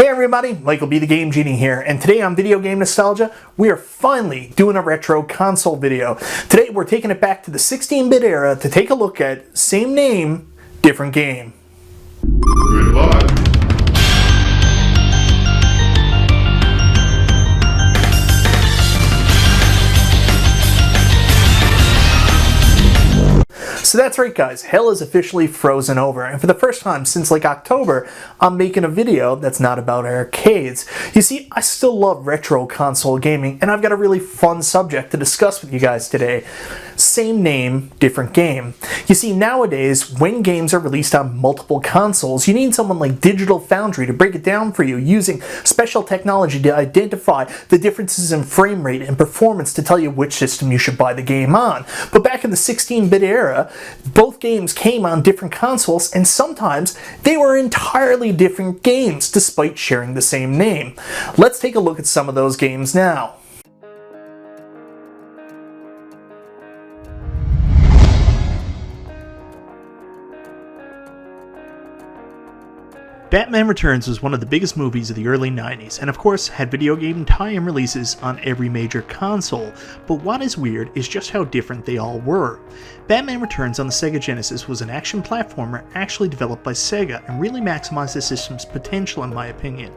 Hey everybody, MichaelBtheGameGenie here, and today on Video Game Nostalgia, we are finally doing a retro console video. Today we're taking it back to the 16-bit era to take a look at same name, different game. Goodbye. So that's right guys, hell is officially frozen over, and for the first time since like October, I'm making a video that's not about arcades. You see, I still love retro console gaming, and I've got a really fun subject to discuss with you guys today. Same name, different game. You see, nowadays, when games are released on multiple consoles, you need someone like Digital Foundry to break it down for you using special technology to identify the differences in frame rate and performance to tell you which system you should buy the game on. But back in the 16-bit era, both games came on different consoles, and sometimes they were entirely different games despite sharing the same name. Let's take a look at some of those games now. Batman Returns was one of the biggest movies of the early 90s, and of course had video game tie-in releases on every major console, but what is weird is just how different they all were. Batman Returns on the Sega Genesis was an action platformer actually developed by Sega and really maximized the system's potential in my opinion.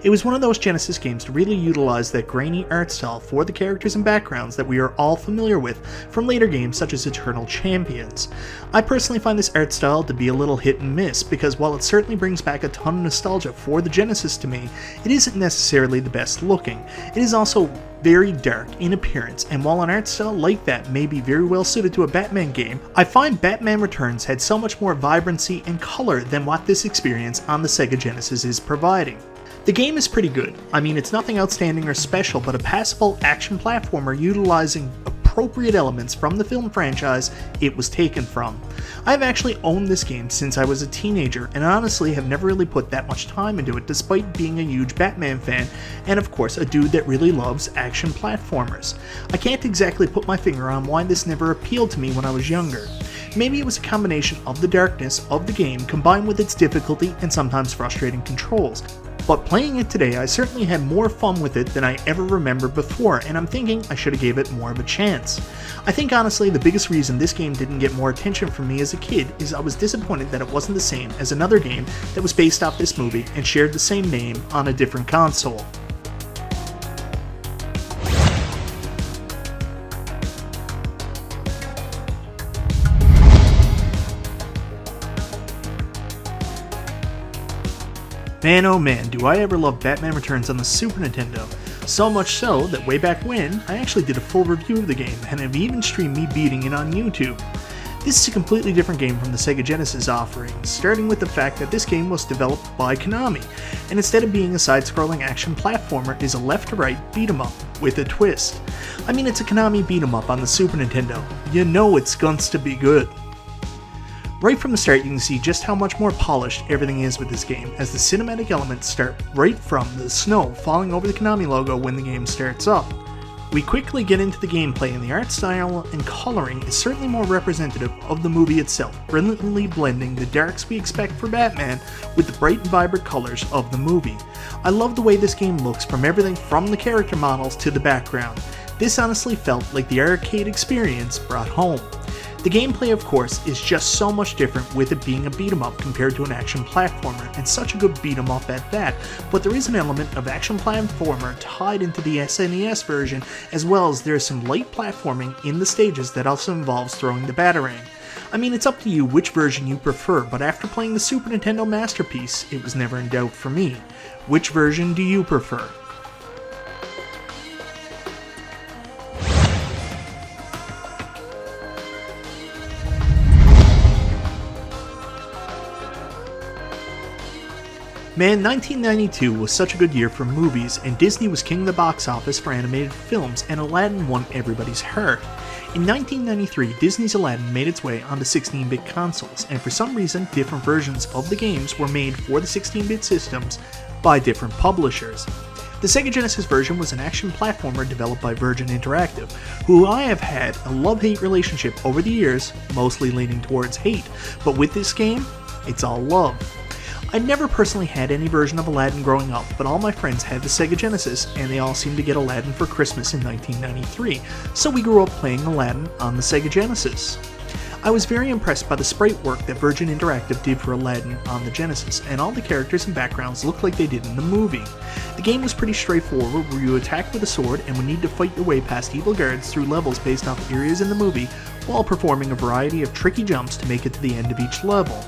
It was one of those Genesis games to really utilize that grainy art style for the characters and backgrounds that we are all familiar with from later games such as Eternal Champions. I personally find this art style to be a little hit and miss because while it certainly brings back a ton of nostalgia for the Genesis to me, it isn't necessarily the best looking. It is also very dark in appearance, and while an art style like that may be very well suited to a Batman game, I find Batman Returns had so much more vibrancy and color than what this experience on the Sega Genesis is providing. The game is pretty good. I mean, it's nothing outstanding or special, but a passable action platformer utilizing appropriate elements from the film franchise it was taken from. I've actually owned this game since I was a teenager, and honestly have never really put that much time into it despite being a huge Batman fan, and of course a dude that really loves action platformers. I can't exactly put my finger on why this never appealed to me when I was younger. Maybe it was a combination of the darkness of the game combined with its difficulty and sometimes frustrating controls. But playing it today, I certainly had more fun with it than I ever remembered before, and I'm thinking I should have gave it more of a chance. I think honestly the biggest reason this game didn't get more attention from me as a kid is I was disappointed that it wasn't the same as another game that was based off this movie and shared the same name on a different console. Man oh man, do I ever love Batman Returns on the Super Nintendo. So much so that way back when, I actually did a full review of the game and have even streamed me beating it on YouTube. This is a completely different game from the Sega Genesis offerings, starting with the fact that this game was developed by Konami, and instead of being a side-scrolling action platformer is a left-to-right beat-em-up with a twist. I mean, it's a Konami beat-em-up on the Super Nintendo. You know it's gonts to be good. Right from the start, you can see just how much more polished everything is with this game, as the cinematic elements start right from the snow falling over the Konami logo when the game starts up. We quickly get into the gameplay, and the art style and coloring is certainly more representative of the movie itself, brilliantly blending the darks we expect for Batman with the bright and vibrant colors of the movie. I love the way this game looks from everything from the character models to the background. This honestly felt like the arcade experience brought home. The gameplay, of course, is just so much different with it being a beat-em-up compared to an action platformer, and such a good beat-em-up at that, but there is an element of action platformer tied into the SNES version, as well as there is some light platforming in the stages that also involves throwing the Batarang. I mean, it's up to you which version you prefer, but after playing the Super Nintendo Masterpiece, it was never in doubt for me. Which version do you prefer? Man, 1992 was such a good year for movies, and Disney was king of the box office for animated films, and Aladdin won everybody's heart. In 1993, Disney's Aladdin made its way onto 16-bit consoles, and for some reason, different versions of the games were made for the 16-bit systems by different publishers. The Sega Genesis version was an action platformer developed by Virgin Interactive, who I have had a love-hate relationship over the years, mostly leaning towards hate, but with this game, it's all love. I never personally had any version of Aladdin growing up, but all my friends had the Sega Genesis, and they all seemed to get Aladdin for Christmas in 1993, so we grew up playing Aladdin on the Sega Genesis. I was very impressed by the sprite work that Virgin Interactive did for Aladdin on the Genesis, and all the characters and backgrounds looked like they did in the movie. The game was pretty straightforward, where you attack with a sword and would need to fight your way past evil guards through levels based off areas in the movie, while performing a variety of tricky jumps to make it to the end of each level.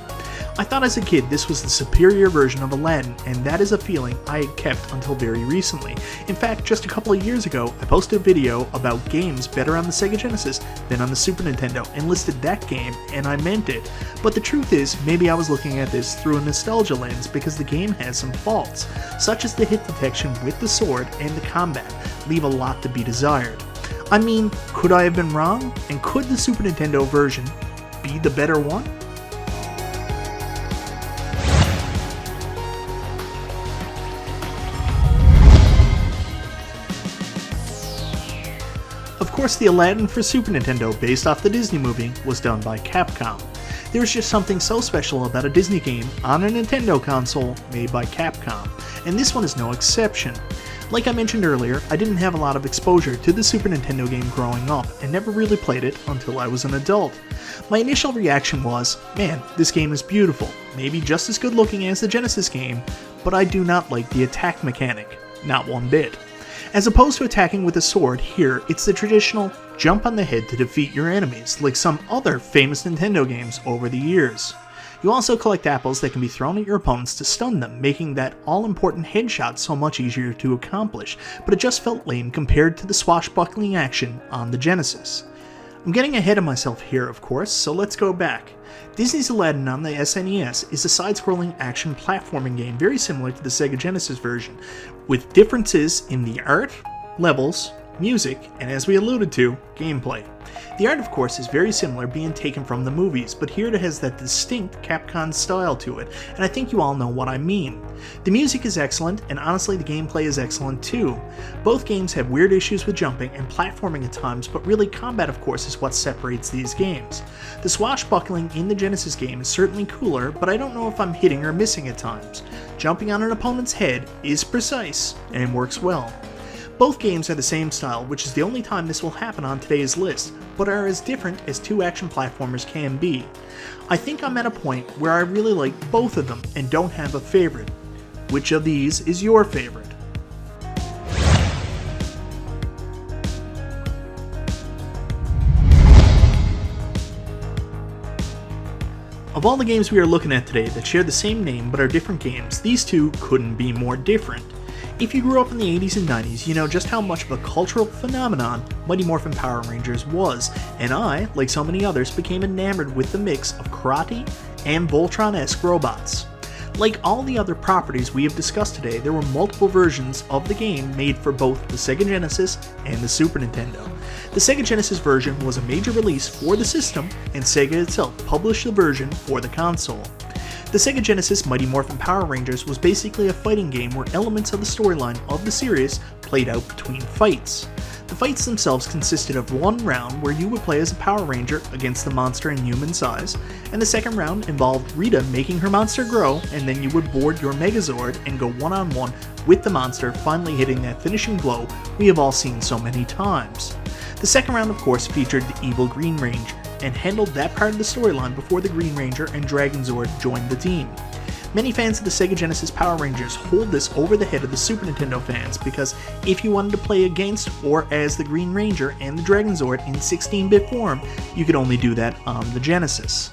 I thought as a kid this was the superior version of Aladdin, and that is a feeling I had kept until very recently. In fact, just a couple of years ago, I posted a video about games better on the Sega Genesis than on the Super Nintendo and listed that game, and I meant it. But the truth is, maybe I was looking at this through a nostalgia lens because the game has some faults, such as the hit detection with the sword and the combat leave a lot to be desired. I mean, could I have been wrong? And could the Super Nintendo version be the better one? Of course, the Aladdin for Super Nintendo, based off the Disney movie, was done by Capcom. There's just something so special about a Disney game on a Nintendo console made by Capcom, and this one is no exception. Like I mentioned earlier, I didn't have a lot of exposure to the Super Nintendo game growing up, and never really played it until I was an adult. My initial reaction was, man, this game is beautiful, maybe just as good looking as the Genesis game, but I do not like the attack mechanic, not one bit. As opposed to attacking with a sword, here it's the traditional jump on the head to defeat your enemies, like some other famous Nintendo games over the years. You also collect apples that can be thrown at your opponents to stun them, making that all-important headshot so much easier to accomplish, but it just felt lame compared to the swashbuckling action on the Genesis. I'm getting ahead of myself here, of course, so let's go back. Disney's Aladdin on the SNES is a side-scrolling action platforming game very similar to the Sega Genesis version, with differences in the art, levels, music, and as we alluded to, gameplay. The art, of course, is very similar, being taken from the movies, but here it has that distinct Capcom style to it, and I think you all know what I mean. The music is excellent, and honestly the gameplay is excellent too. Both games have weird issues with jumping and platforming at times, but really combat, of course, is what separates these games. The swashbuckling in the Genesis game is certainly cooler, but I don't know if I'm hitting or missing at times. Jumping on an opponent's head is precise, and works well. Both games are the same style, which is the only time this will happen on today's list, but are as different as two action platformers can be. I think I'm at a point where I really like both of them and don't have a favorite. Which of these is your favorite? Of all the games we are looking at today that share the same name but are different games, these two couldn't be more different. If you grew up in the 80s and 90s, you know just how much of a cultural phenomenon Mighty Morphin Power Rangers was, and I, like so many others, became enamored with the mix of karate and Voltron-esque robots. Like all the other properties we have discussed today, there were multiple versions of the game made for both the Sega Genesis and the Super Nintendo. The Sega Genesis version was a major release for the system, and Sega itself published the version for the console. The Sega Genesis Mighty Morphin Power Rangers was basically a fighting game where elements of the storyline of the series played out between fights. The fights themselves consisted of one round where you would play as a Power Ranger against the monster in human size, and the second round involved Rita making her monster grow, and then you would board your Megazord and go one-on-one with the monster, finally hitting that finishing blow we have all seen so many times. The second round, of course, featured the evil Green Ranger, and handled that part of the storyline before the Green Ranger and Dragon Zord joined the team. Many fans of the Sega Genesis Power Rangers hold this over the head of the Super Nintendo fans because if you wanted to play against or as the Green Ranger and the Dragon Zord in 16-bit form, you could only do that on the Genesis.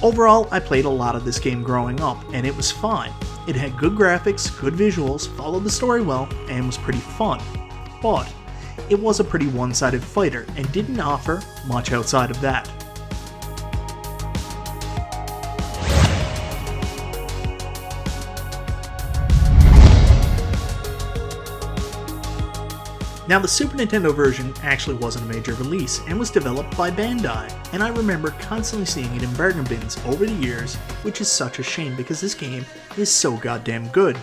Overall, I played a lot of this game growing up, and it was fine. It had good graphics, good visuals, followed the story well, and was pretty fun. But it was a pretty one-sided fighter and didn't offer much outside of that. Now, the Super Nintendo version actually wasn't a major release and was developed by Bandai, and I remember constantly seeing it in bargain bins over the years, which is such a shame because this game is so goddamn good.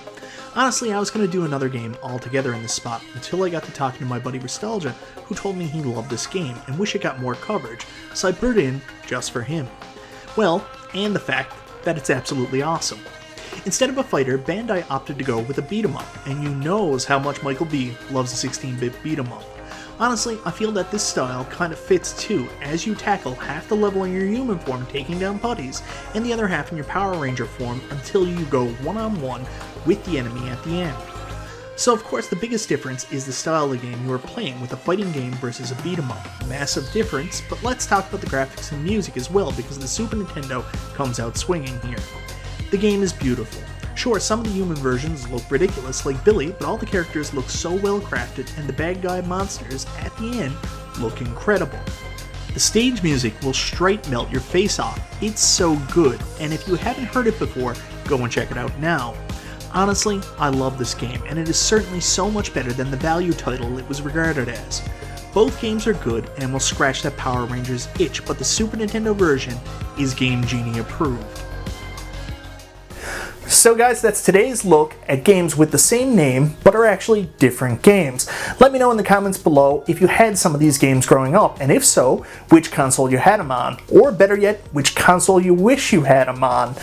Honestly, I was going to do another game altogether in this spot until I got to talking to my buddy Nostalgia, who told me he loved this game and wished it got more coverage, so I put it in just for him. Well, and the fact that it's absolutely awesome. Instead of a fighter, Bandai opted to go with a beat 'em up, and you knows how much Michael B loves a 16-bit beat 'em up. Honestly, I feel that this style kind of fits too, as you tackle half the level in your human form taking down putties, and the other half in your Power Ranger form until you go one-on-one with the enemy at the end. So of course the biggest difference is the style of the game you are playing, with a fighting game versus a beat 'em up. Massive difference, but let's talk about the graphics and music as well, because the Super Nintendo comes out swinging here. The game is beautiful. Sure, some of the human versions look ridiculous like Billy, but all the characters look so well crafted, and the bad guy monsters at the end look incredible. The stage music will straight melt your face off. It's so good, and if you haven't heard it before, go and check it out now. Honestly, I love this game, and it is certainly so much better than the value title it was regarded as. Both games are good and will scratch that Power Rangers itch, but the Super Nintendo version is GameGenie approved. So guys, that's today's look at games with the same name, but are actually different games. Let me know in the comments below if you had some of these games growing up, and if so, which console you had them on, or better yet, which console you wish you had them on.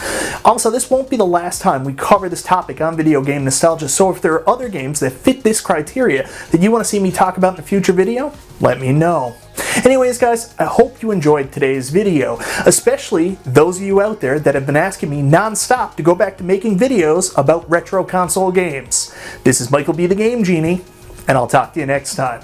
Also, this won't be the last time we cover this topic on Video Game Nostalgia, so if there are other games that fit this criteria that you want to see me talk about in a future video, let me know. Anyways guys, I hope you enjoyed today's video, especially those of you out there that have been asking me non-stop to go back to making videos about retro console games. This is Michael B. the Game Genie, and I'll talk to you next time.